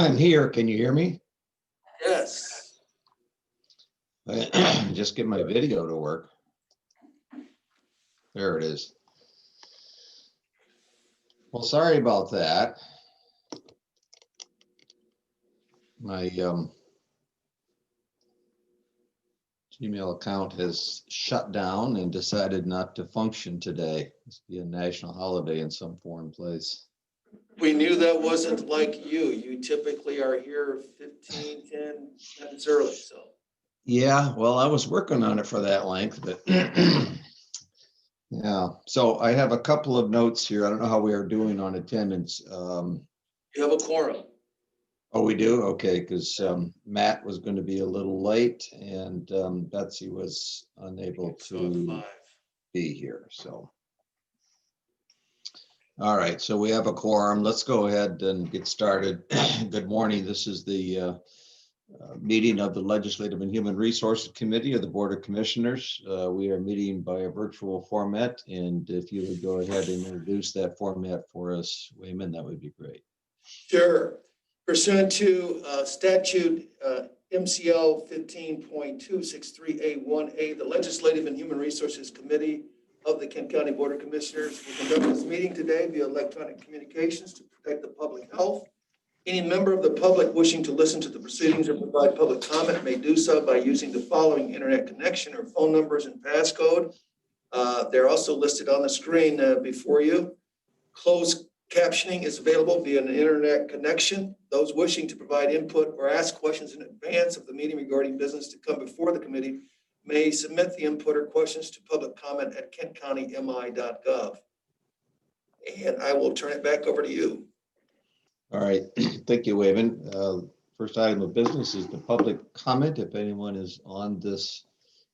I'm here. Can you hear me? Yes. Just get my video to work. There it is. Well, sorry about that. My Gmail account has shut down and decided not to function today. Must be a national holiday in some foreign place. We knew that wasn't like you. You typically are here 15, 10 minutes early, so. Yeah, well, I was working on it for that length, but yeah. So I have a couple of notes here. I don't know how we are doing on attendance. You have a quorum. Oh, we do? Okay, because Matt was going to be a little late and Betsy was unable So at to 5. be here, so. All right, so we have a quorum. Let's go ahead and get started. Good morning. This is the meeting of the Legislative and Human Resources Committee of the Board of Commissioners. We are meeting by a virtual format, and if you would go ahead and introduce that format for us, Wayman, that would be great. Sure. Pursuant to statute MCL 15.263A1A, the Legislative and Human Resources Committee of the Kent County Board of Commissioners will conduct this meeting today via electronic communications to protect the public health. Any member of the public wishing to listen to the proceedings or provide public comment may do so by using the following internet connection or phone numbers and passcode. They're also listed on the screen before you. Closed captioning is available via an internet connection. Those wishing to provide input or ask questions in advance of the meeting regarding business to come before the committee may submit the input or questions to public comment at kentcountymi.gov. And I will turn it back over to you. All right, thank you, Wayman. First item of business is the public comment. If anyone is on this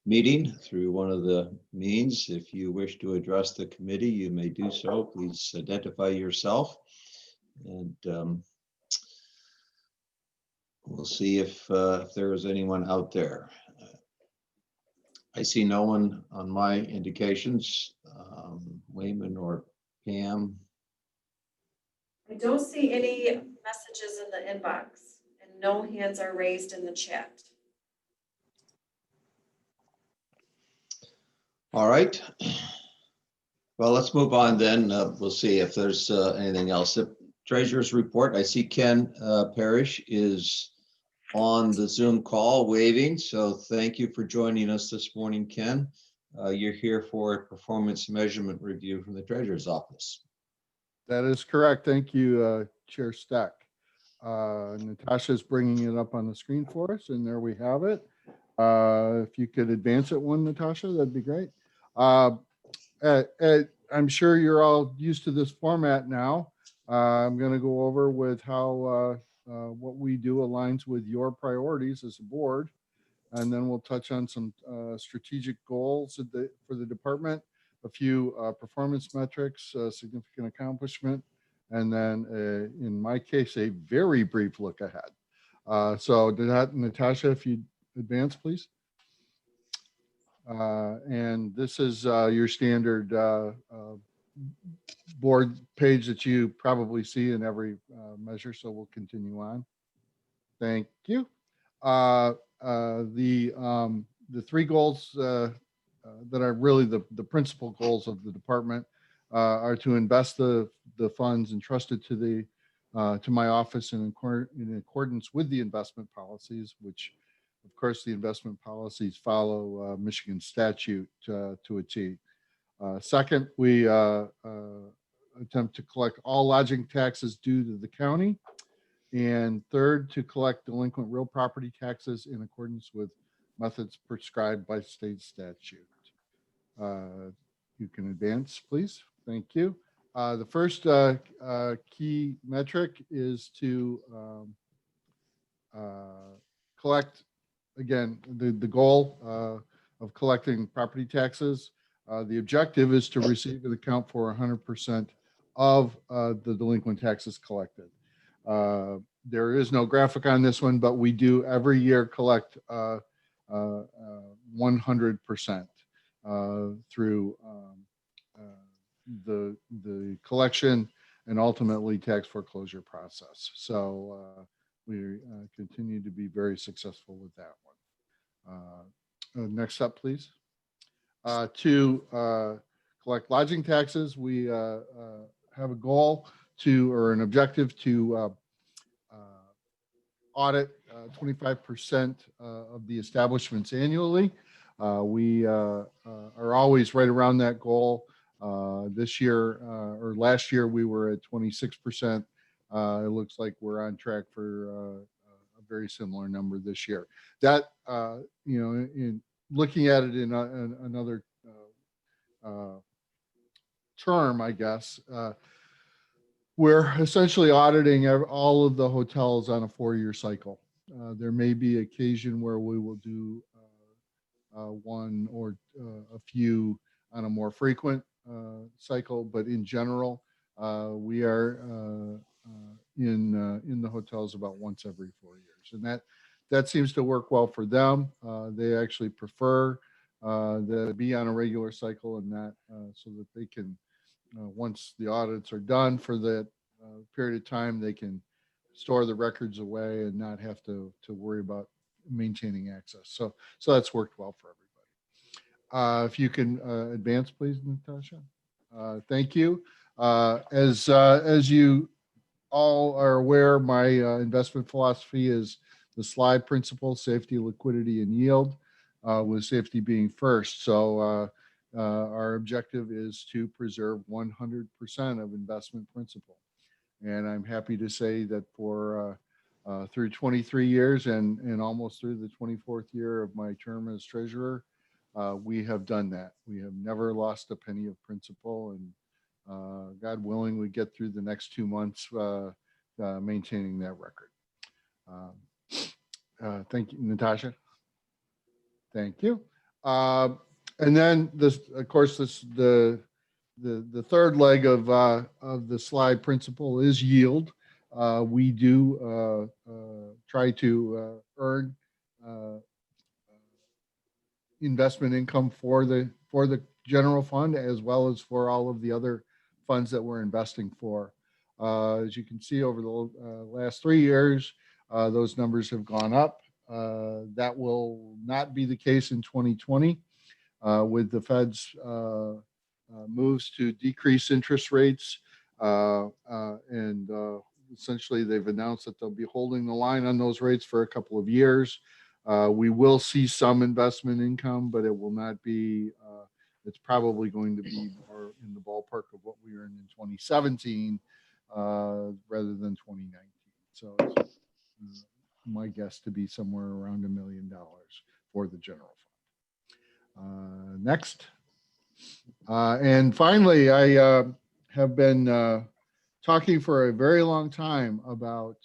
meeting through one of the means, if you wish to address the committee, you may do so. Please identify yourself. And we'll see if there is anyone out there. I see no one on my indications, Wayman or Pam. I don't see any messages in the inbox and no hands are raised in the chat. All right. Well, let's move on then. We'll see if there's anything else. The treasurer's report. I see Ken Parrish is on the Zoom call waving. So thank you for joining us this morning, Ken. You're here for a performance measurement review from the treasurer's office. That is correct. Thank you, Chair Stack. Natasha's bringing it up on the screen for us, and there we have it. If you could advance it one, Natasha, that'd be great. I'm sure you're all used to this format now. I'm going to go over with how what we do aligns with your priorities as a board, and then we'll touch on some strategic goals for the department, a few performance metrics, significant accomplishment, and then in my case, a very brief look ahead. So Natasha, if you advance, please. And this is your standard board page that you probably see in every measure, so we'll continue on. Thank you. The three goals that are really the principal goals of the department are to invest the funds entrusted to my office in accordance with the investment policies, which of course the investment policies follow Michigan statute to a T. Second, we attempt to collect all lodging taxes due to the county. And third, to collect delinquent real property taxes in accordance with methods prescribed by state statute. You can advance, please. Thank you. The first key metric is to collect, again, the goal of collecting property taxes. The objective is to receive and account for 100% of the delinquent taxes collected. There is no graphic on this one, but we do every year collect 100% through the collection and ultimately tax foreclosure process. So we continue to be very successful with that one. Next up, please. To collect lodging taxes, we have a goal to, or an objective to audit 25% of the establishments annually. We are always right around that goal. This year or last year, we were at 26%. It looks like we're on track for a very similar number this year. That, in looking at it in another term, I guess, we're essentially auditing all of the hotels on a 4-year cycle. There may be occasion where we will do one or a few on a more frequent cycle, but in general, we are in the hotels about once every 4 years, and that seems to work well for them. They actually prefer to be on a regular cycle, and that so that they can, once the audits are done for that period of time, they can store the records away and not have to worry about maintaining access. So that's worked well for everybody. If you can advance, please, Natasha. Thank you. As you all are aware, my investment philosophy is the SLIDE principle: safety, liquidity, and yield, with safety being first. So our objective is to preserve 100% of investment principal. And I'm happy to say that for through 23 years and almost through the 24th year of my term as treasurer, we have done that. We have never lost a penny of principal, and God willing, we get through the next 2 months maintaining that record. Thank you, Natasha. Thank you. And then this, of course, the third leg of the SLIDE principle is yield. We do try to earn investment income for the general fund, as well as for all of the other funds that we're investing for. As you can see, over the last 3 years, those numbers have gone up. That will not be the case in 2020 with the Fed's moves to decrease interest rates. And essentially, they've announced that they'll be holding the line on those rates for a couple of years. We will see some investment income, but it will not be, it's probably going to be more in the ballpark of what we earned in 2017 rather than 2019. So it's my guess to be somewhere around $1 million for the general fund. Next. And finally, I have been talking for a very long time about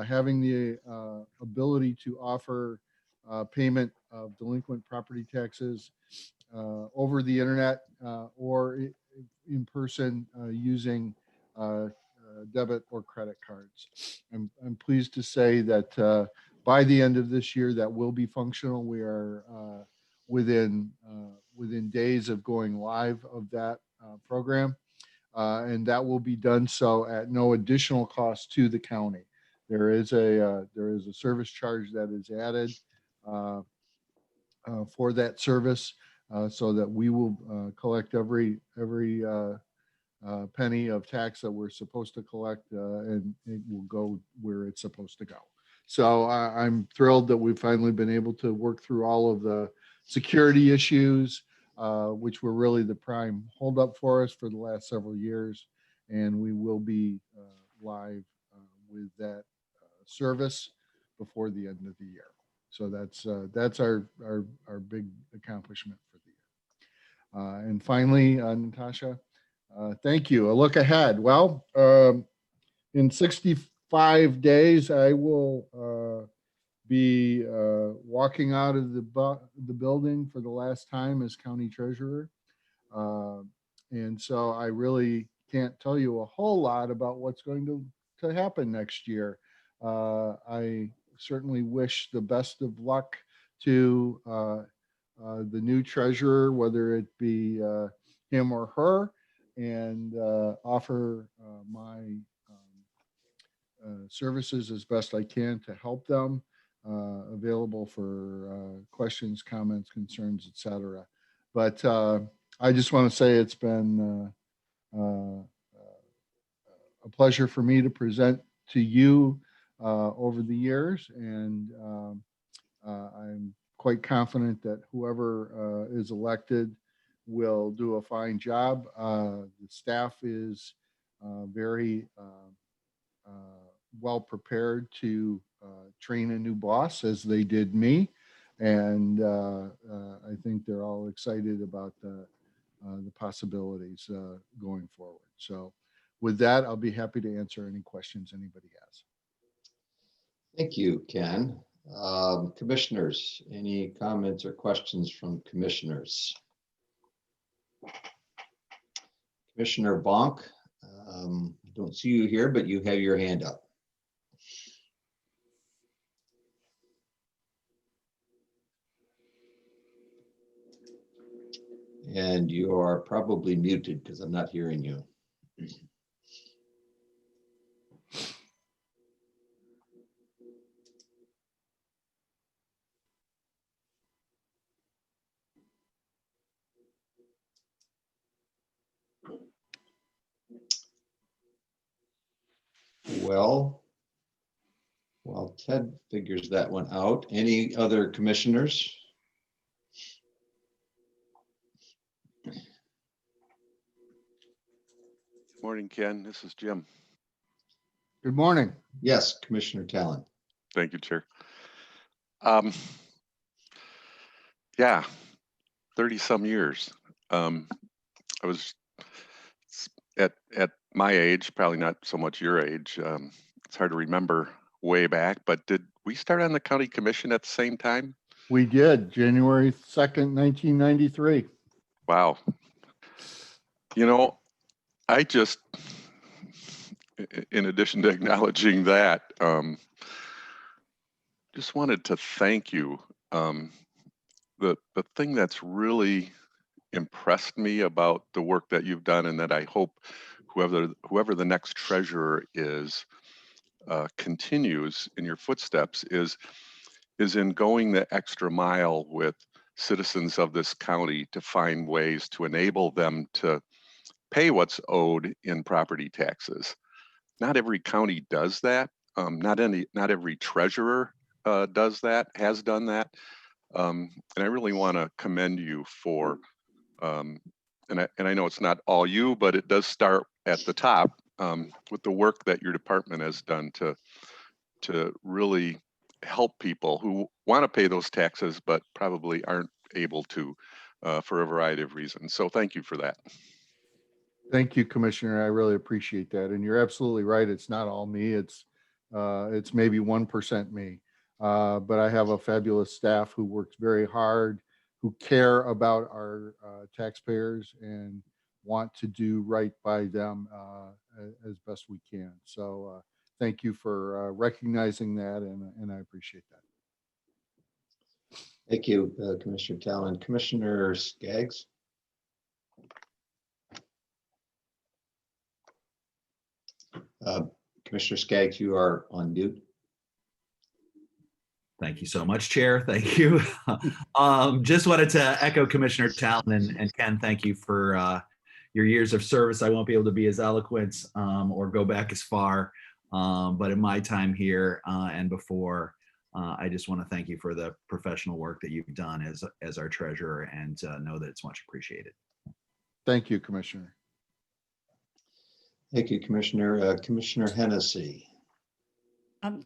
having the ability to offer payment of delinquent property taxes over the internet or in person using debit or credit cards. I'm pleased to say that by the end of this year, that will be functional. We are within days of going live of that program, and that will be done so at no additional cost to the county. There is a service charge that is added for that service, so that we will collect every penny of tax that we're supposed to collect, and it will go where it's supposed to go. So I'm thrilled that we've finally been able to work through all of the security issues, which were really the prime holdup for us for the last several years, and we will be live with that service before the end of the year. So that's our big accomplishment for the year. And finally, Natasha, thank you. A look ahead. Well, in 65 days, I will be walking out of the building for the last time as county treasurer. And so I really can't tell you a whole lot about what's going to happen next year. I certainly wish the best of luck to the new treasurer, whether it be him or her, and offer my services as best I can to help them, available for questions, comments, concerns, etc. But I just want to say it's been a pleasure for me to present to you over the years, and I'm quite confident that whoever is elected will do a fine job. The staff is very well prepared to train a new boss, as they did me, and I think they're all excited about the possibilities going forward. So with that, I'll be happy to answer any questions anybody has. Thank you, Ken. Commissioners, any comments or questions from commissioners? Commissioner Bonk, I don't see you here, but you have your hand up. And you are probably muted because I'm not hearing you. Well, while Ted figures that one out, any other commissioners? Morning, Ken. This is Jim. Good morning. Yes, Commissioner Talon. Thank you, Chair. Yeah, 30 some years. I was at my age, probably not so much your age. It's hard to remember way back, but did we start on the county commission at the same time? We did, January 2nd, 1993. Wow. You know, I just, in addition to acknowledging that, just wanted to thank you. The thing that's really impressed me about the work that you've done, and that I hope whoever the next treasurer is continues in your footsteps, is in going the extra mile with citizens of this county to find ways to enable them to pay what's owed in property taxes. Not every county does that. Not every treasurer does that, has done that. And I really want to commend you for, and I know it's not all you, but it does start at the top with the work that your department has done to really help people who want to pay those taxes, but probably aren't able to for a variety of reasons. So thank you for that. Thank you, Commissioner. I really appreciate that. And you're absolutely right. It's not all me. It's maybe 1% me. But I have a fabulous staff who works very hard, who care about our taxpayers and want to do right by them as best we can. So thank you for recognizing that, and I appreciate that. Thank you, Commissioner Talon. Commissioner Skaggs. Commissioner Skaggs, you are on mute. Thank you so much, Chair. Thank you. Just wanted to echo Commissioner Talon and Ken, thank you for your years of service. I won't be able to be as eloquent or go back as far, but in my time here and before, I just want to thank you for the professional work that you've done as our treasurer, and know that it's much appreciated. Thank you, Commissioner. Thank you, Commissioner. Commissioner Hennessy.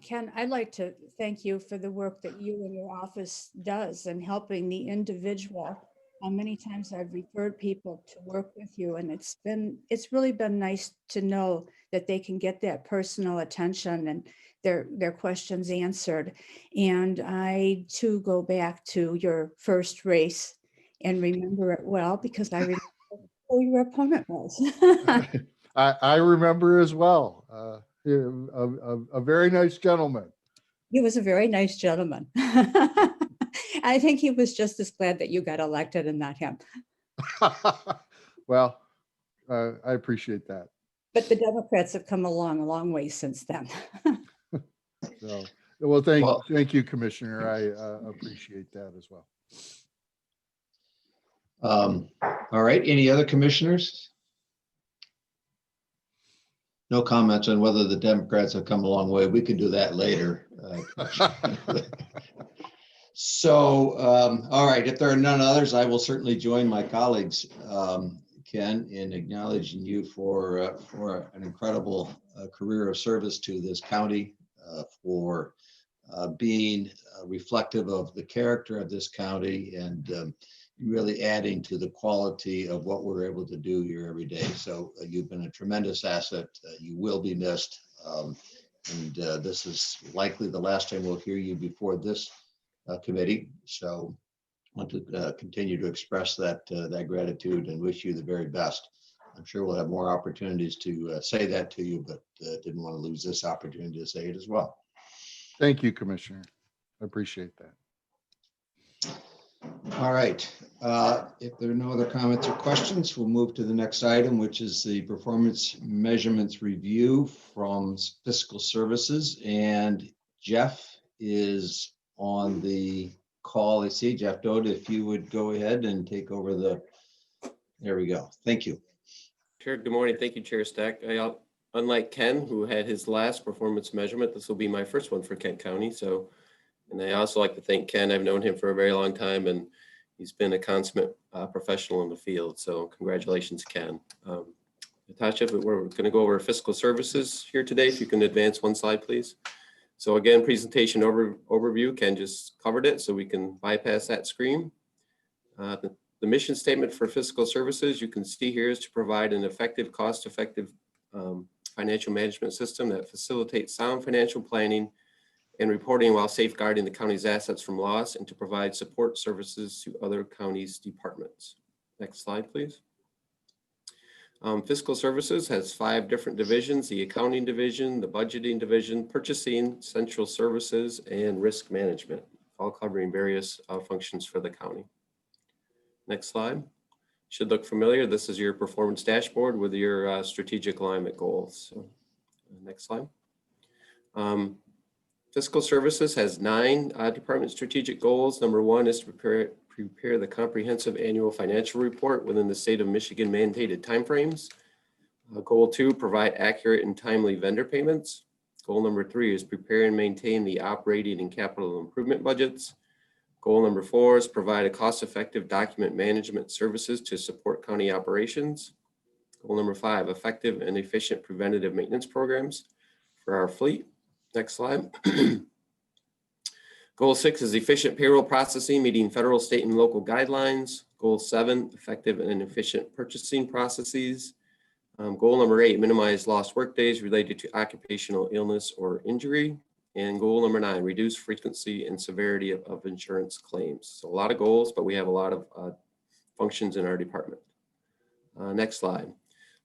Ken, I'd like to thank you for the work that you and your office does in helping the individual. Many times I've referred people to work with you, and it's really been nice to know that they can get that personal attention and their questions answered. And I too go back to your first race and remember it well, because I remember who your opponent was. I remember as well. A very nice gentleman. He was a very nice gentleman. I think he was just as glad that you got elected and not him. Well, I appreciate that. But the Democrats have come along a long way since then. So, well, Well- thank you, Commissioner. I appreciate that as well. All right, any other commissioners? No comments on whether the Democrats have come a long way. We can do that later. So, all right, if there are none others, I will certainly join my colleagues, Ken, in acknowledging you for an incredible career of service to this county, for being reflective of the character of this county and really adding to the quality of what we're able to do here every day. So you've been a tremendous asset. You will be missed. And this is likely the last time we'll hear you before this committee. So I want to continue to express that gratitude and wish you the very best. I'm sure we'll have more opportunities to say that to you, but didn't want to lose this opportunity to say it as well. Thank you, Commissioner. I appreciate that. All right. If there are no other comments or questions, we'll move to the next item, which is the performance measurements review from Fiscal Services. And Jeff is on the call. I see Jeff Dodd, if you would go ahead and take over there we go. Thank you. Sure. Good morning. Thank you, Chair Stack. Unlike Ken, who had his last performance measurement, this will be my first one for Kent County. And I also like to thank Ken. I've known him for a very long time, and he's been a consummate professional in the field. So congratulations, Ken. Natasha, we're going to go over Fiscal Services here today. If you can advance one slide, please. So again, presentation overview. Ken just covered it, so we can bypass that screen. The mission statement for Fiscal Services, you can see here, is to provide an effective, cost-effective financial management system that facilitates sound financial planning and reporting while safeguarding the county's assets from loss, and to provide support services to other counties' departments. Next slide, please. Fiscal Services has 5 different divisions: the accounting division, the budgeting division, purchasing, central services, and risk management, all covering various functions for the county. Next slide. Should look familiar. This is your performance dashboard with your strategic alignment goals. So, next slide. Fiscal Services has 9 department strategic goals. Number 1 is to prepare the comprehensive annual financial report within the state of Michigan mandated timeframes. Goal 2, provide accurate and timely vendor payments. Goal number 3 is prepare and maintain the operating and capital improvement budgets. Goal number 4 is provide a cost-effective document management services to support county operations. Goal number 5, effective and efficient preventative maintenance programs for our fleet. Next slide. Goal 6 is efficient payroll processing, meeting federal, state, and local guidelines. Goal 7, effective and efficient purchasing processes. Goal number 8, minimize lost workdays related to occupational illness or injury. And goal number 9, reduce frequency and severity of insurance claims. So a lot of goals, but we have a lot of functions in our department. Next slide.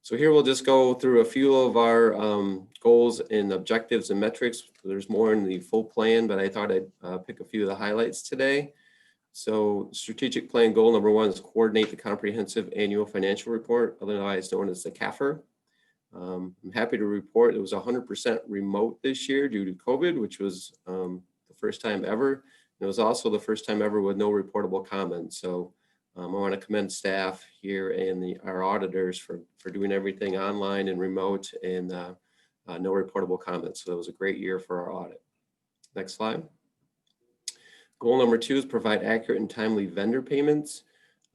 So here we'll just go through a few of our goals and objectives and metrics. There's more in the full plan, but I thought I'd pick a few of the highlights today. So strategic plan goal number 1 is coordinate the comprehensive annual financial report, otherwise known as the CAFR. I'm happy to report it was 100% remote this year due to COVID, which was the first time ever. It was also the first time ever with no reportable comments. So I want to commend staff here and our auditors for doing everything online and remote, and no reportable comments. So that was a great year for our audit. Next slide. Goal number 2 is provide accurate and timely vendor payments.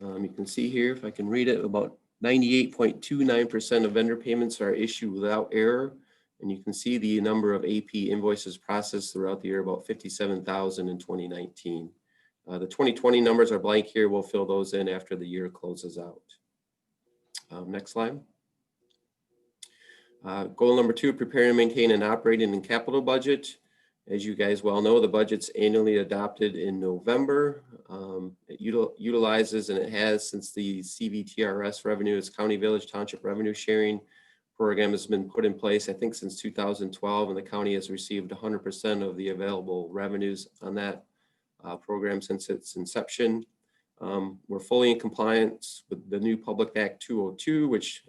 You can see here, if I can read it, about 98.29% of vendor payments are issued without error. And you can see the number of AP invoices processed throughout the year, about 57,000 in 2019. The 2020 numbers are blank here. We'll fill those in after the year closes out. Next slide. Goal number 2, prepare and maintain an operating and capital budget. As you guys well know, the budget's annually adopted in November. It utilizes, and it has since the CVTRS revenue, its County Village Township Revenue Sharing Program has been put in place, I think, since 2012, and the county has received 100% of the available revenues on that program since its inception. We're fully in compliance with the new Public Act 202, which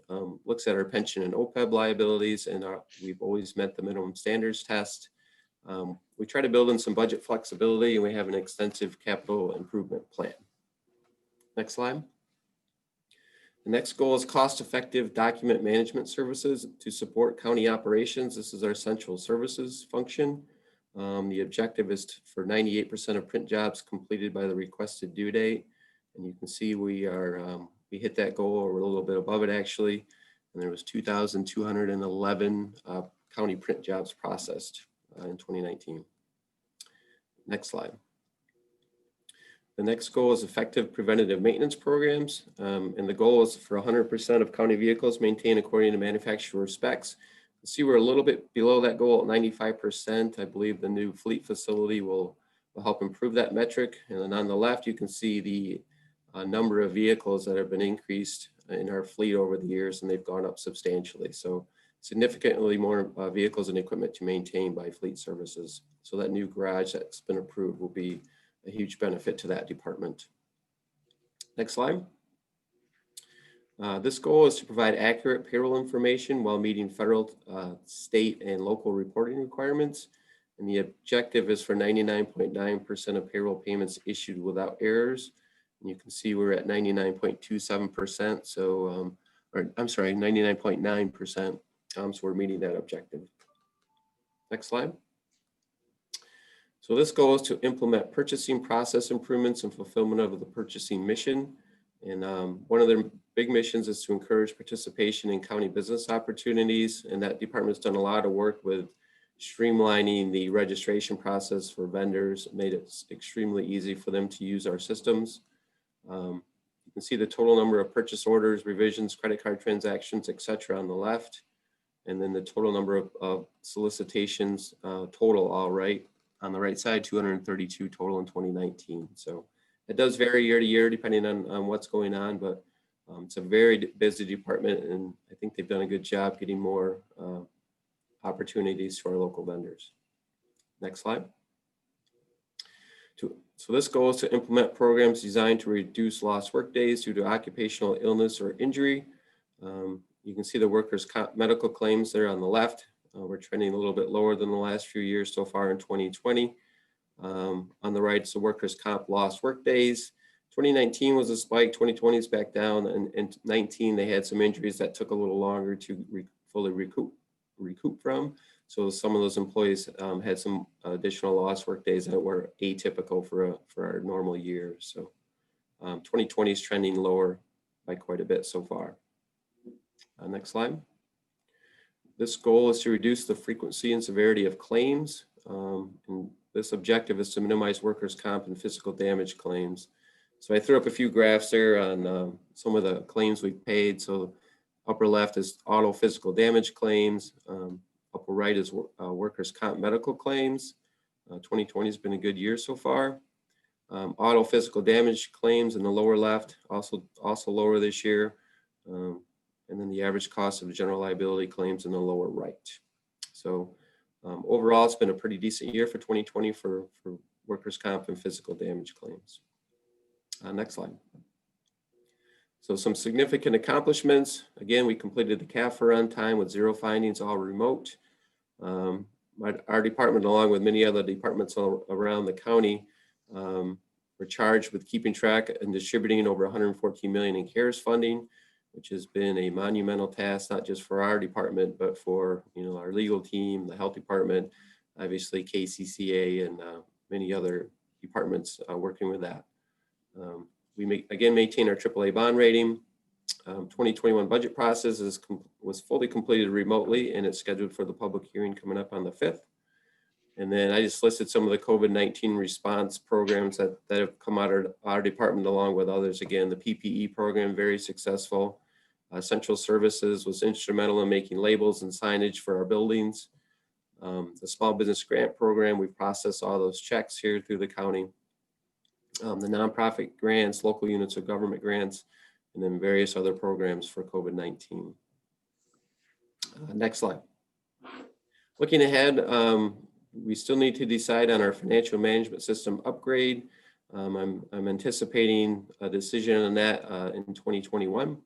looks at our pension and OPEB liabilities, and we've always met the minimum standards test. We try to build in some budget flexibility, and we have an extensive capital improvement plan. Next slide. The next goal is cost-effective document management services to support county operations. This is our central services function. The objective is for 98% of print jobs completed by the requested due date. And you can see we hit that goal, or we're a little bit above it actually. And there was 2,211 county print jobs processed in 2019. Next slide. The next goal is effective preventative maintenance programs. And the goal is for 100% of county vehicles maintained according to manufacturer specs. You see, we're a little bit below that goal at 95%. I believe the new fleet facility will help improve that metric. And then on the left, you can see the number of vehicles that have been increased in our fleet over the years, and they've gone up substantially. So significantly more vehicles and equipment to maintain by fleet services. So that new garage that's been approved will be a huge benefit to that department. Next slide. This goal is to provide accurate payroll information while meeting federal, state, and local reporting requirements. And the objective is for 99.9% of payroll payments issued without errors. And you can see we're at 99.27%. So, or I'm sorry, 99.9%. So we're meeting that objective. Next slide. So this goal is to implement purchasing process improvements and fulfillment of the purchasing mission. And one of their big missions is to encourage participation in county business opportunities. And that department's done a lot of work with streamlining the registration process for vendors, made it extremely easy for them to use our systems. You can see the total number of purchase orders, revisions, credit card transactions, et cetera, on the left. And then the total number of solicitations total, all right, on the right side, 232 total in 2019. So it does vary year to year depending on what's going on, but it's a very busy department, and I think they've done a good job getting more opportunities to our local vendors. Next slide. So this goal is to implement programs designed to reduce lost work days due to occupational illness or injury. You can see the workers' medical claims there on the left. We're trending a little bit lower than the last few years so far in 2020. On the right, it's the workers' comp lost work days. 2019 was a spike, 2020 is back down, and in 19 they had some injuries that took a little longer to fully recoup from. So some of those employees had some additional lost work days that were atypical for our normal year. So 2020 is trending lower by quite a bit so far. Next slide. This goal is to reduce the frequency and severity of claims. And this objective is to minimize workers' comp and physical damage claims. So I threw up a few graphs there on some of the claims we've paid. So upper left is auto physical damage claims. Upper right is workers' comp medical claims. 2020 has been a good year so far. Auto physical damage claims in the lower left, also lower this year. And then the average cost of the general liability claims in the lower right. So overall, it's been a pretty decent year for 2020 for workers' comp and physical damage claims. Next slide. So some significant accomplishments. Again, we completed the CAFR on time with 0 findings, all remote. Our department, along with many other departments around the county, were charged with keeping track and distributing over 114 million in CARES funding, which has been a monumental task, not just for our department, but for our legal team, the health department, obviously KCCA, and many other departments working with that. We again maintain our AAA bond rating. 2021 budget process was fully completed remotely, and it's scheduled for the public hearing coming up on the 5th. And then I just listed some of the COVID-19 response programs that have come out of our department, along with others. Again, the PPE program, very successful. Central Services was instrumental in making labels and signage for our buildings. The small business grant program, we process all those checks here through the county. The nonprofit grants, local units of government grants, and then various other programs for COVID-19. Next slide. Looking ahead, we still need to decide on our financial management system upgrade. I'm anticipating a decision on that in 2021.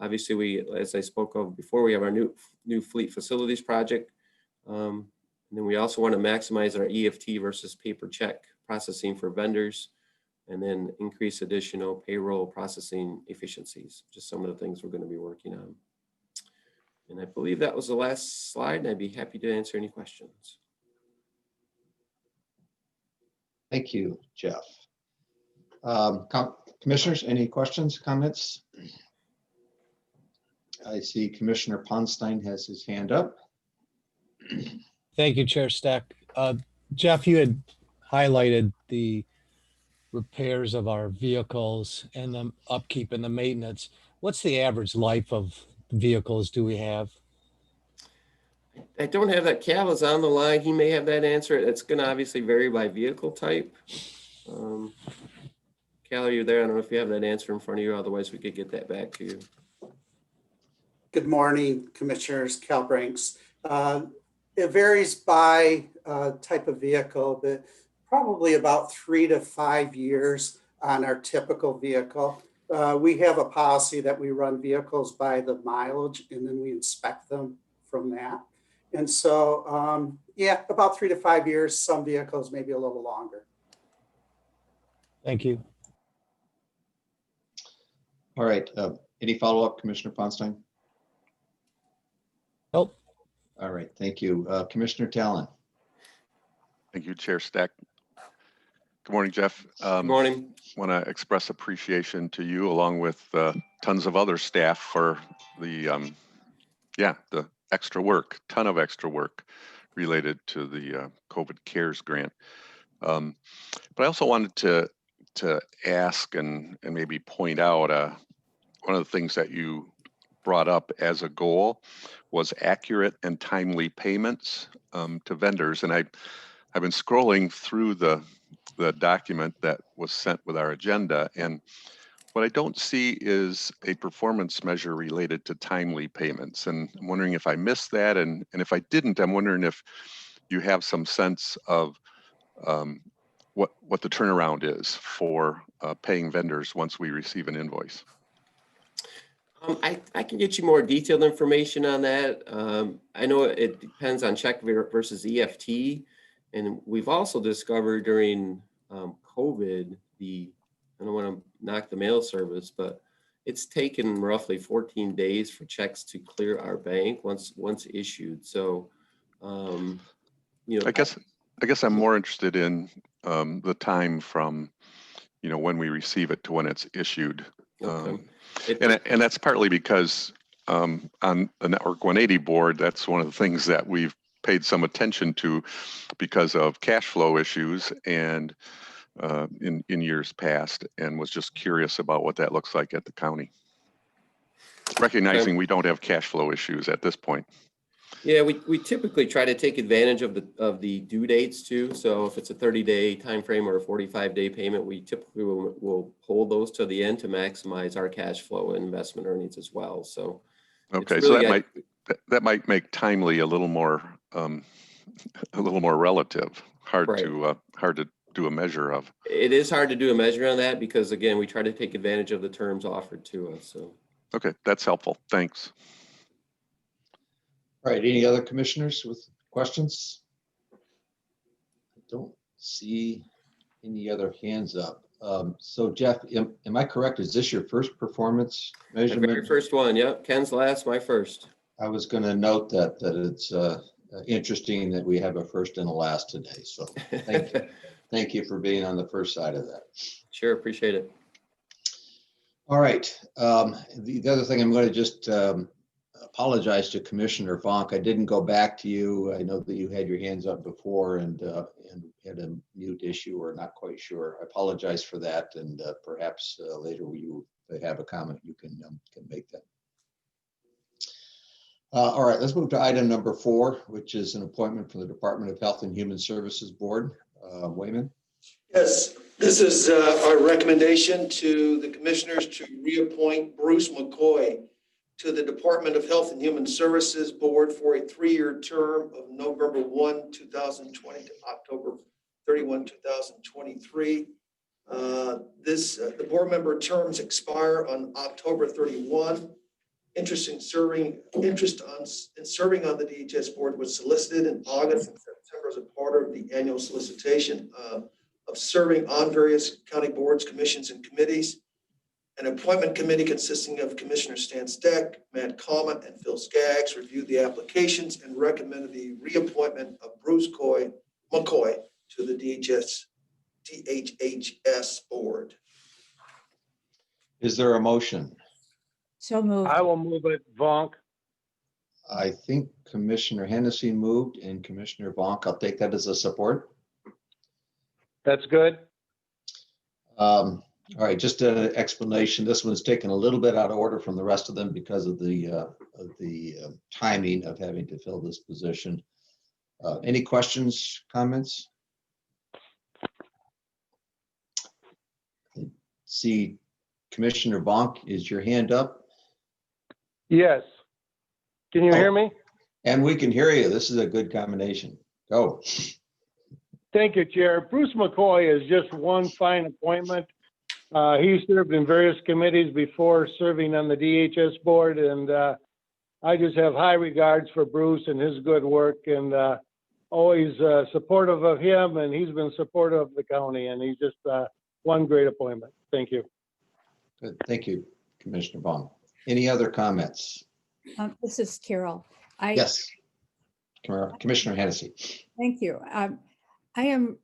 Obviously, as I spoke of before, we have our new fleet facilities project. And then we also want to maximize our EFT versus paper check processing for vendors, and then increase additional payroll processing efficiencies. Just some of the things we're going to be working on. And I believe that was the last slide, and I'd be happy to answer any questions. Thank you, Jeff. Commissioners, any questions, comments? I see Commissioner Ponstein has his hand up. Thank you, Chair Stack. Jeff, you had highlighted the repairs of our vehicles and the upkeep and the maintenance. What's the average life of vehicles do we have? I don't have that. Cal is on the line. He may have that answer. It's going to obviously vary by vehicle type. Cal, are you there? I don't know if you have that answer in front of you. Otherwise, we could get that back to you. Good morning, Commissioners. Cal Branks. It varies by type of vehicle, but probably about 3 to 5 years on our typical vehicle. We have a policy that we run vehicles by the mileage, and then we inspect them from that. And so, yeah, about 3 to 5 years. Some vehicles maybe a little longer. Thank you. All right. Any follow-up, Commissioner Ponstein? Nope. All right. Thank you. Commissioner Talon. Thank you, Chair Stack. Good morning, Jeff. Good morning. Want to express appreciation to you along with tons of other staff for the extra work, ton of extra work related to the COVID CARES grant. But I also wanted to ask and maybe point out one of the things that you brought up as a goal was accurate and timely payments to vendors. And I've been scrolling through the document that was sent with our agenda, and what I don't see is a performance measure related to timely payments. And I'm wondering if I missed that, and if I didn't, I'm wondering if you have some sense of what the turnaround is for paying vendors once we receive an invoice. I can get you more detailed information on that. I know it depends on check versus EFT. And we've also discovered during COVID, I don't want to knock the mail service, but it's taken roughly 14 days for checks to clear our bank once issued. So, I guess I'm more interested in the time from, when we receive it to when it's issued. Okay. And that's partly because on the Network 180 board, that's one of the things that we've paid some attention to because of cash flow issues and in years past, and was just curious about what that looks like at the county. Recognizing we don't have cash flow issues at this point. Yeah, we typically try to take advantage of the due dates too. So if it's a 30-day time frame or a 45-day payment, we typically will hold those to the end to maximize our cash flow and investment earnings as well. So okay, really so that might make timely a little more relative. Hard to do a measure of. It is hard to do a measure on that because again, we try to take advantage of the terms offered to us. So okay, that's helpful. Thanks. All right. Any other commissioners with questions? I don't see any other hands up. So Jeff, am I correct? Is this your first performance measurement? my very first one. Yep. Ken's last, my first. I was going to note that it's interesting that we have a first and a last today. So thank you. Thank you for being on the first side of that. Sure, appreciate it. All right. The other thing, I'm going to just apologize to Commissioner Vonk. I didn't go back to you. I know that you had your hands up before and had a mute issue or not quite sure. I apologize for that. And perhaps later you have a comment, you can make that. All right, let's move to item number 4, which is an appointment from the Department of Health and Human Services Board. Wayman? Yes, this is our recommendation to the commissioners to reappoint Bruce McCoy to the Department of Health and Human Services Board for a 3-year term of November 1, 2020 to October 31, 2023. The board member terms expire on October 31. Interest in serving on the DHS board was solicited in August and September as a part of the annual solicitation of serving on various county boards, commissions, and committees. An appointment committee consisting of Commissioner Stan Steck, Matt Comet, and Phil Skaggs reviewed the applications and recommended the reappointment of Bruce McCoy to the DHHS board. Is there a motion? So moved. I will move it, Vonk. I think Commissioner Hennessy moved and Commissioner Bonk, I'll take that as a support. That's good. All right, just an explanation. This one's taken a little bit out of order from the rest of them because of the timing of having to fill this position. Any questions, comments? See, Commissioner Bonk, is your hand up? Yes. Can you hear me? And we can hear you. This is a good combination. Go. Thank you, Chair. Bruce McCoy is just one fine appointment. He served in various committees before serving on the DHS board, and I just have high regards for Bruce and his good work, and always supportive of him, and he's been supportive of the county, and he's just one great appointment. Thank you. Good. Thank you, Commissioner Bonk. Any other comments? This is Carol. Yes. Commissioner Hennessy. Thank you. I am,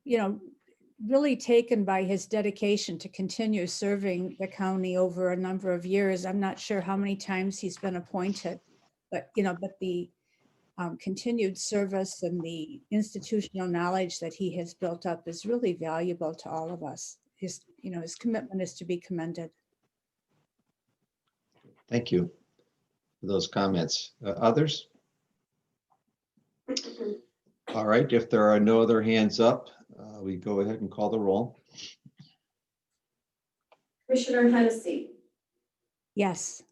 really taken by his dedication to continue serving the county over a number of years. I'm not sure how many times he's been appointed, but the continued service and the institutional knowledge that he has built up is really valuable to all of us. His commitment is to be commended. Thank you for those comments. Others? All right, if there are no other hands up, we go ahead and call the roll. Commissioner Hennessy, Yes.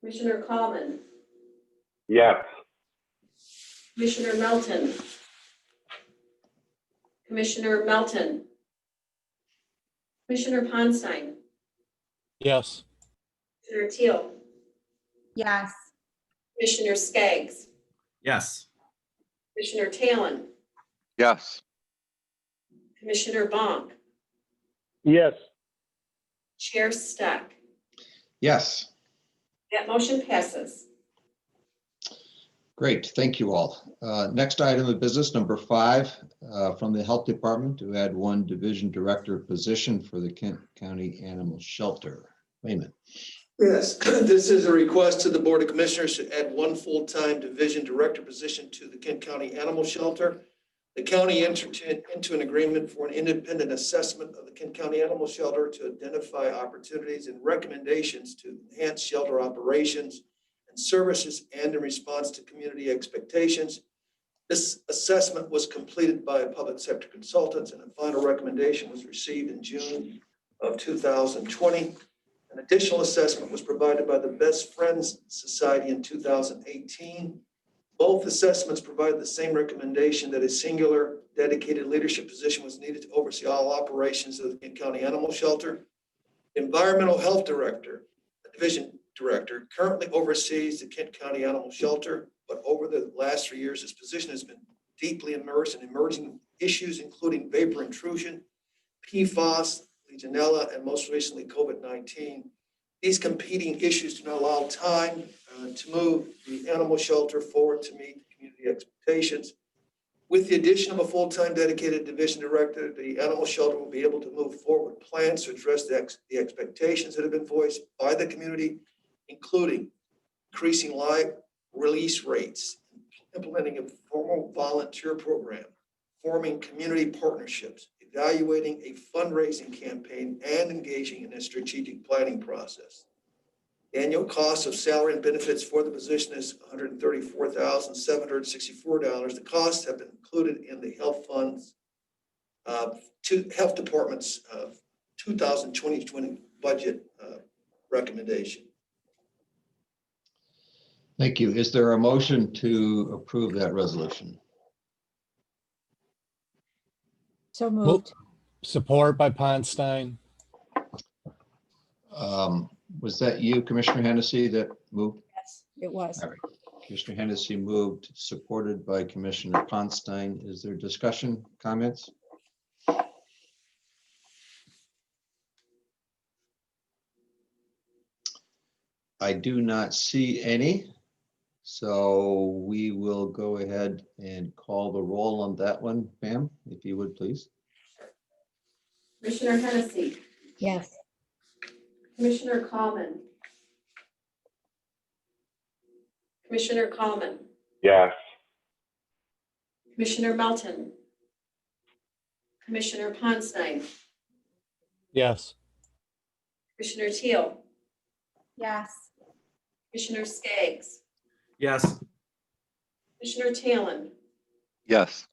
Commissioner Coleman, Yes. Commissioner Melton, Commissioner Melton, Commissioner Ponstein, Yes. Commissioner Teal, Yes. Commissioner Skaggs, Yes. Commissioner Talon, Yes. Commissioner Bonk, Yes. Chair Steck. Yes, That motion passes. great. Thank you all. Next item of business, number 5, from the Health Department to add 1 division director position for the Kent County Animal Shelter. Raymond. Yes, this is a request to the Board of Commissioners to add 1 full-time division director position to the Kent County Animal Shelter. The county entered into an agreement for an independent assessment of the Kent County Animal Shelter to identify opportunities and recommendations to enhance shelter operations and services and in response to community expectations. This assessment was completed by public sector consultants and a final recommendation was received in June of 2020. An additional assessment was provided by the Best Friends Society in 2018. Both assessments provided the same recommendation that a singular dedicated leadership position was needed to oversee all operations of the Kent County Animal Shelter. The Environmental Health Director, the division director, currently oversees the Kent County Animal Shelter, but over the last 3 years, his position has been deeply immersed in emerging issues, including vapor intrusion, PFAS, Legionella, and most recently COVID-19. These competing issues do not allow time to move the animal shelter forward to meet community expectations. With the addition of a full-time dedicated division director, the animal shelter will be able to move forward with plans to address the expectations that have been voiced by the community, including increasing live release rates, implementing a formal volunteer program, forming community partnerships, evaluating a fundraising campaign, and engaging in a strategic planning process. The annual cost of salary and benefits for the position is $134,764. The costs have been included in the health funds, health department's 2020 budget recommendation. Thank you. Is there a motion to approve that resolution? So moved. Support by Ponstein. Was that you, Commissioner Hennessy, that moved? Yes, it was. All right. Commissioner Hennessy moved, supported by Commissioner Ponstein. Is there discussion, comments? I do not see any. So we will go ahead and call the roll on that one. Pam, if you would, please. Commissioner Hennessy, Yes. Commissioner Coleman. Commissioner Coleman, Yes. Commissioner Melton, Commissioner Ponstein, Yes. Commissioner Teal, Yes. Commissioner Skaggs, Yes. Commissioner Talon, Yes.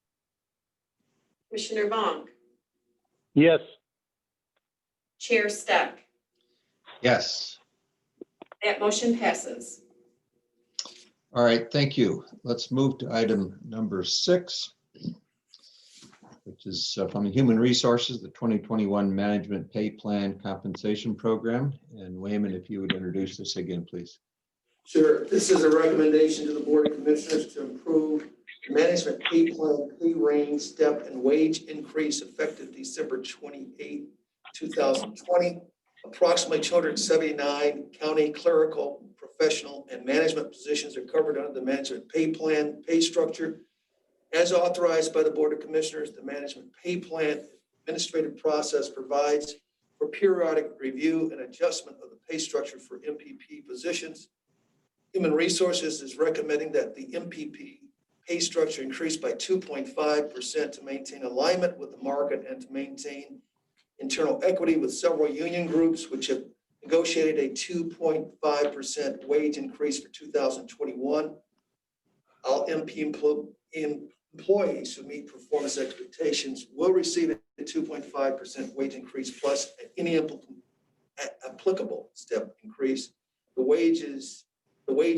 Commissioner Vaughn, Yes. Chair Steck. Yes. That motion passes. All right, thank you. Let's move to item number 6, which is from Human Resources, the 2021 Management Pay Plan Compensation Program. And Wayman, if you would introduce this again, please. Sure. This is a recommendation to the Board of Commissioners to improve management pay plan, pay range, step, and wage increase effective December 28, 2020. Approximately 279 county clerical, professional, and management positions are covered under the management pay plan pay structure. As authorized by the Board of Commissioners, the management pay plan administrative process provides for periodic review and adjustment of the pay structure for MPP positions. Human Resources is recommending that the MPP pay structure increase by 2.5% to maintain alignment with the market and to maintain internal equity with several union groups, which have negotiated a 2.5% wage increase for 2021. All employees who meet performance expectations will receive a 2.5% wage increase plus any applicable step increase. The wage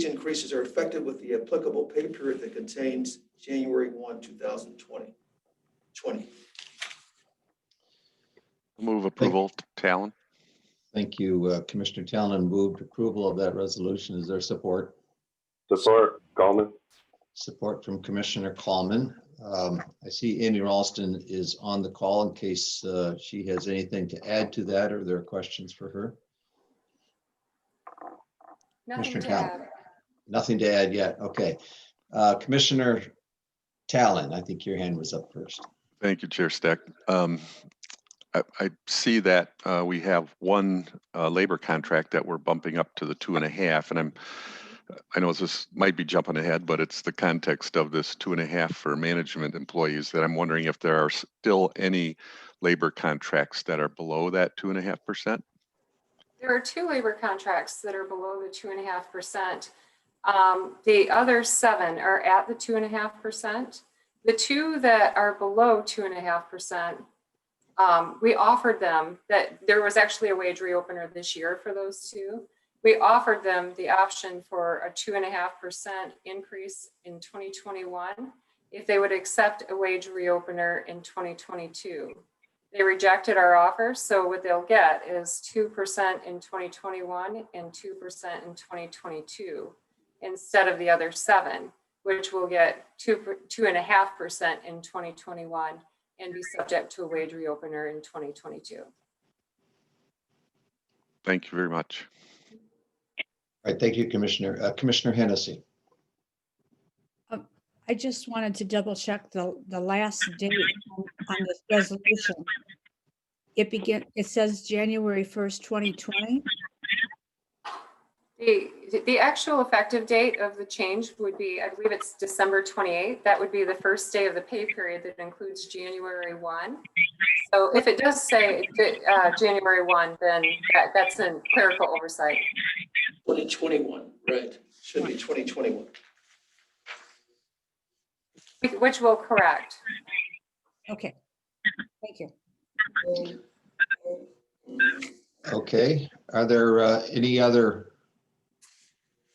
increases are effective with the applicable pay period that contains January 1, 2020. Move approval, Talon. Thank you, Commissioner Talon moved approval of that resolution. Is there support? Support, Coleman. Support from Commissioner Coleman. I see Amy Ralston is on the call in case she has anything to add to that, or there are questions for her. Nothing Commissioner to Talon. add. Nothing to add yet. Okay. Commissioner Talon, I think your hand was up first. Thank you, Chair Steck. I see that we have one labor contract that we're bumping up to the 2.5, and I know this might be jumping ahead, but it's the context of this 2.5 for management employees that I'm wondering if there are still any labor contracts that are below that 2.5%. There are 2 labor contracts that are below the 2.5%. The other 7 are at the 2.5%. The 2 that are below 2.5%, we offered them that there was actually a wage reopener this year for those 2. We offered them the option for a 2.5% increase in 2021 if they would accept a wage reopener in 2022. They rejected our offer, so what they'll get is 2% in 2021 and 2% in 2022 instead of the other 7, which will get 2.5% in 2021 and be subject to a wage reopener in 2022. Thank you very much. All right, thank you, Commissioner. Commissioner Hennessy. I just wanted to double check the last date on this resolution. It says January 1st, 2020. The actual effective date of the change would be, I believe it's December 28th. That would be the first day of the pay period that includes January 1. So if it does say January 1, then that's a clerical oversight. 2021, right? Should be 2021. Which will correct. Okay, thank you. Okay, are there any other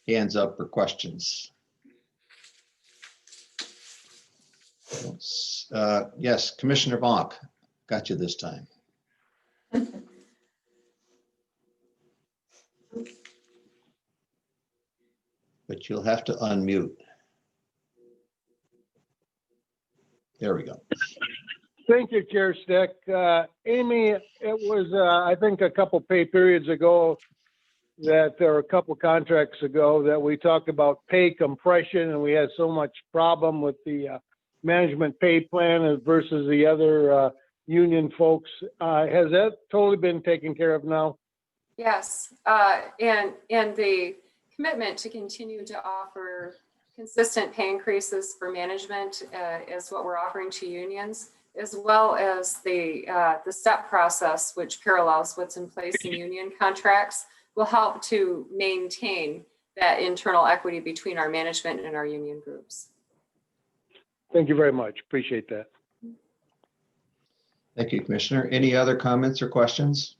hands up or questions? Yes, Commissioner Bonk. Got you this time. But you'll have to unmute. There we go. Thank you, Chair Stick. Amy, it was, I think a couple pay periods ago that there were a couple contracts ago that we talked about pay compression, and we had so much problem with the management pay plan versus the other union folks. Has that totally been taken care of now? Yes, and the commitment to continue to offer consistent pay increases for management is what we're offering to unions, as well as the step process, which parallels what's in place in union contracts, will help to maintain that internal equity between our management and our union groups. Thank you very much. Appreciate that. Thank you, Commissioner. Any other comments or questions?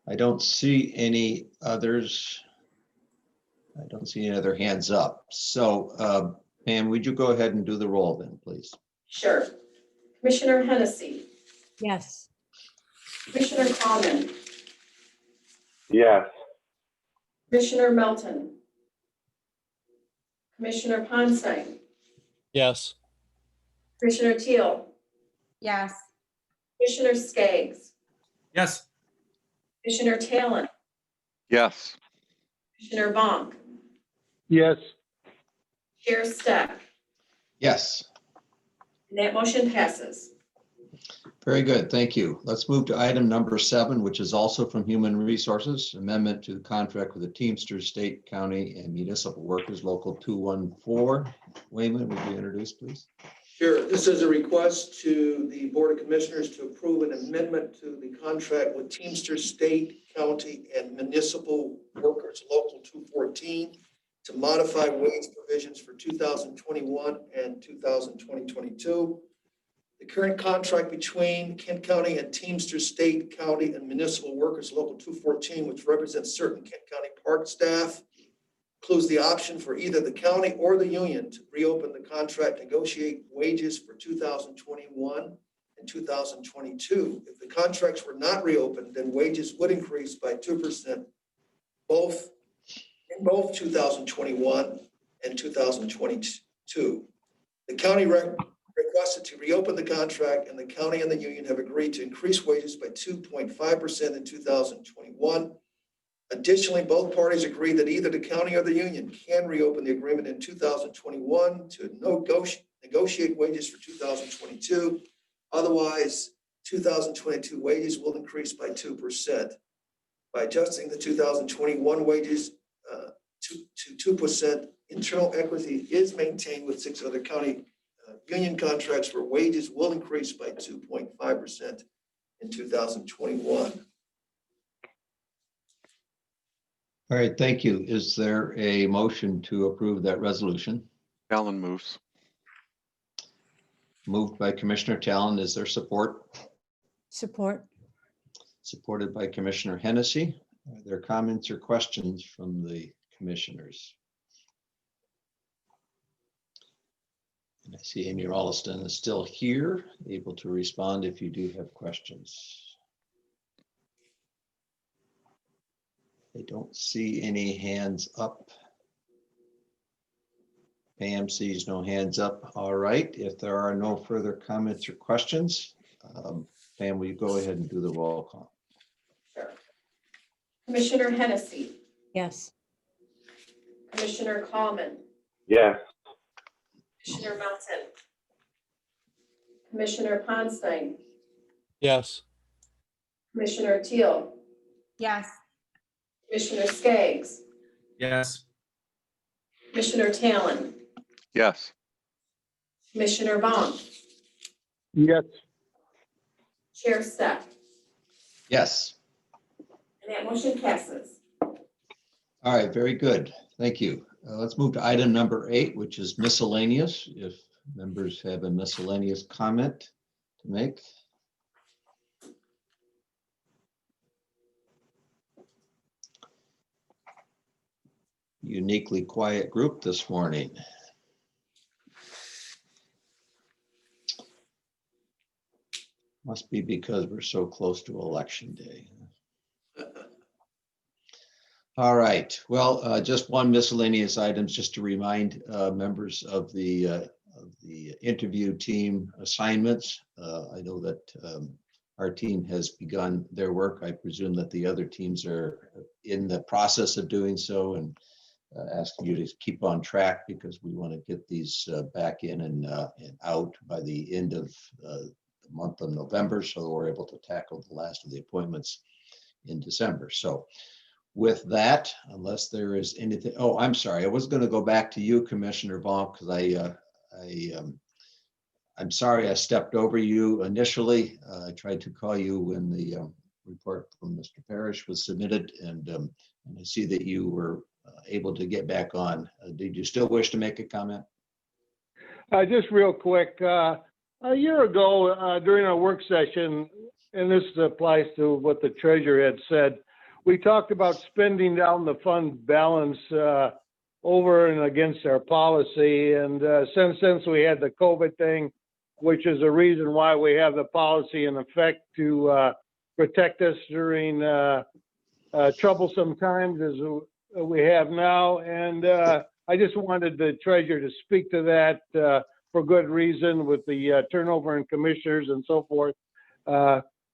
I don't see any others. I don't see any other hands up. So, Pam, would you go ahead and do the roll then, please? Sure. Commissioner Hennessy, Yes. Commissioner Coleman, Yes. Commissioner Melton, Commissioner Ponstein, Yes. Commissioner Teal, Yes. Commissioner Skaggs, Yes. Commissioner Talon, Yes. Commissioner Bonk, Yes. Chair Steck, Yes. and that motion passes. Very good, thank you. Let's move to item number 7, which is also from Human Resources, amendment to the contract with the Teamsters State, County, and Municipal Workers Local 214. Wayman, would you introduce, please? Sure. This is a request to the Board of Commissioners to approve an amendment to the contract with Teamsters State, County, and Municipal Workers Local 214 to modify wage provisions for 2021 and 2022. The current contract between Kent County and Teamsters State, County, and Municipal Workers Local 214, which represents certain Kent County park staff, includes the option for either the county or the union to reopen the contract, negotiate wages for 2021 and 2022. If the contracts were not reopened, then wages would increase by 2%, in both 2021 and 2022. The county requested to reopen the contract, and the county and the union have agreed to increase wages by 2.5% in 2021. Additionally, both parties agreed that either the county or the union can reopen the agreement in 2021 to negotiate wages for 2022. Otherwise, 2022 wages will increase by 2%. By adjusting the 2021 wages to 2%, internal equity is maintained with 6 other county union contracts where wages will increase by 2.5% in 2021. All right, thank you. Is there a motion to approve that resolution? Talon moves. Moved by Commissioner Talon. Is there support? Support. Supported by Commissioner Hennessy. Are there comments or questions from the commissioners? And I see Amy Rolliston is still here, able to respond if you do have questions. I don't see any hands up. Pam sees no hands up. All right, if there are no further comments or questions, Pam, will you go ahead and do the roll call? Sure. Commissioner Hennessy, Yes. Commissioner Coleman, Yes. Commissioner Melton, Commissioner Ponstein, Yes. Commissioner Teal, Yes. Commissioner Skaggs, Yes. Commissioner Talon, Yes. Commissioner Bonk, Yes. Chair Steck, Yes. and that motion passes. All right, very good. Thank you. Let's move to item number 8, which is miscellaneous. If members have a miscellaneous comment to make. Uniquely quiet group this morning. Must be because we're so close to election day. All right, well, just one miscellaneous items, just to remind members of the interview team assignments. I know that our team has begun their work. I presume that the other teams are in the process of doing so, and asking you to keep on track because we want to get these back in and out by the end of the month of November, so we're able to tackle the last of the appointments in December. So with that, unless there is anything, oh, I'm sorry, I was going to go back to you, Commissioner Vaughn, because I'm sorry I stepped over you initially. I tried to call you when the report from Mr. Parrish was submitted, and I see that you were able to get back on. Did you still wish to make a comment? Just real quick, a year ago during our work session, and this applies to what the treasurer had said, we talked about spending down the fund balance over and against our policy. And since we had the COVID thing, which is a reason why we have the policy in effect to protect us during troublesome times as we have now. And I just wanted the treasurer to speak to that for good reason with the turnover in commissioners and so forth.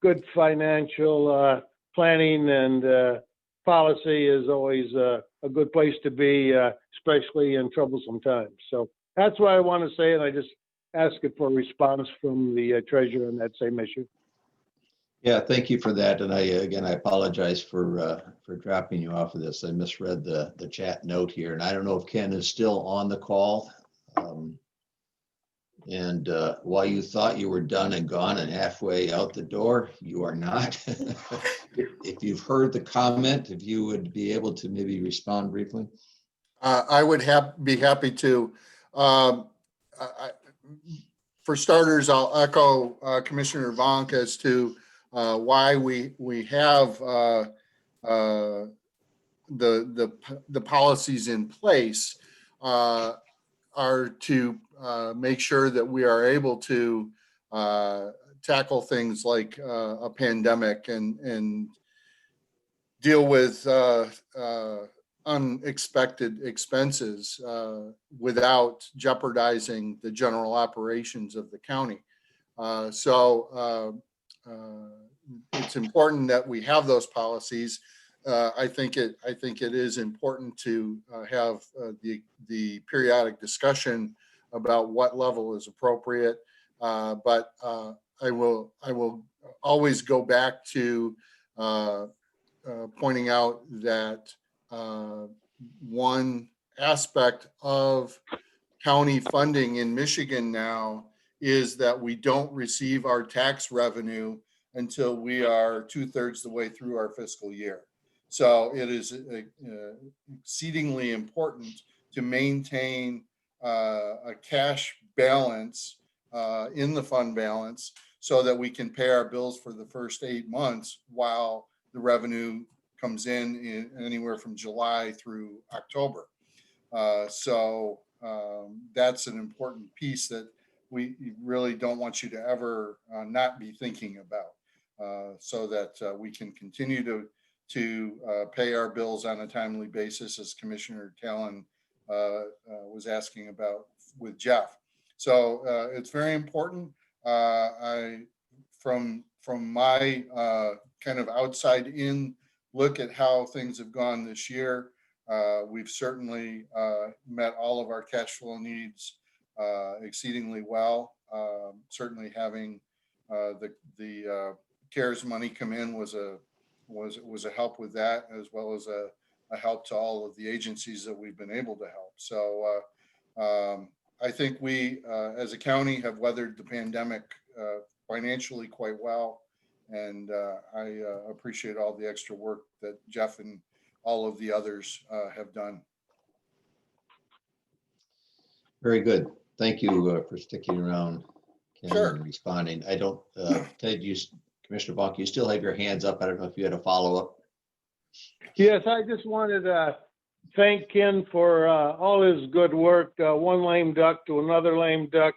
Good financial planning and policy is always a good place to be, especially in troublesome times. So that's what I want to say, and I just ask it for a response from the treasurer on that same issue. Yeah, thank you for that. And I apologize for dropping you off of this. I misread the chat note here, and I don't know if Ken is still on the call. And while you thought you were done and gone and halfway out the door, you are not. If you've heard the comment, if you would be able to maybe respond briefly. I would be happy to. For starters, I'll echo Commissioner Vonk as to why we have the policies in place are to make sure that we are able to tackle things like a pandemic and deal with unexpected expenses without jeopardizing the general operations of the county. So it's important that we have those policies. I think it is important to have the periodic discussion about what level is appropriate. But I will always go back to pointing out that one aspect of county funding in Michigan now is that we don't receive our tax revenue until we are 2/3 the way through our fiscal year. So it is exceedingly important to maintain a cash balance in the fund balance so that we can pay our bills for the first 8 months while the revenue comes in anywhere from July through October. So that's an important piece that we really don't want you to ever not be thinking about, so that we can continue to pay our bills on a timely basis, as Commissioner Talon was asking about with Jeff. So it's very important. From my kind of outside in look at how things have gone this year, we've certainly met all of our cash flow needs exceedingly well. Certainly having the CARES money come in was a help with that, as well as a help to all of the agencies that we've been able to help. So I think we as a county have weathered the pandemic financially quite well. And I appreciate all the extra work that Jeff and all of the others have done. Very good. Thank you for sticking around, Ken, Sure. and responding. I don't, Ted, Commissioner Bonk, you still have your hands up. I don't know if you had a follow-up. Yes, I just wanted to thank Ken for all his good work. One lame duck to another lame duck.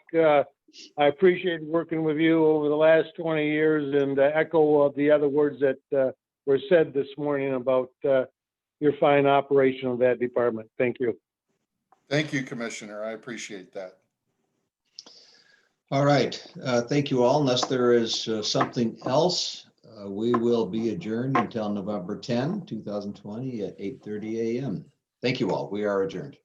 I appreciate working with you over the last 20 years and echo of the other words that were said this morning about your fine operation of that department. Thank you. Thank you, Commissioner. I appreciate that. All right, thank you all. Unless there is something else, we will be adjourned until November 10, 2020 at 8:30 a.m. Thank you all. We are adjourned.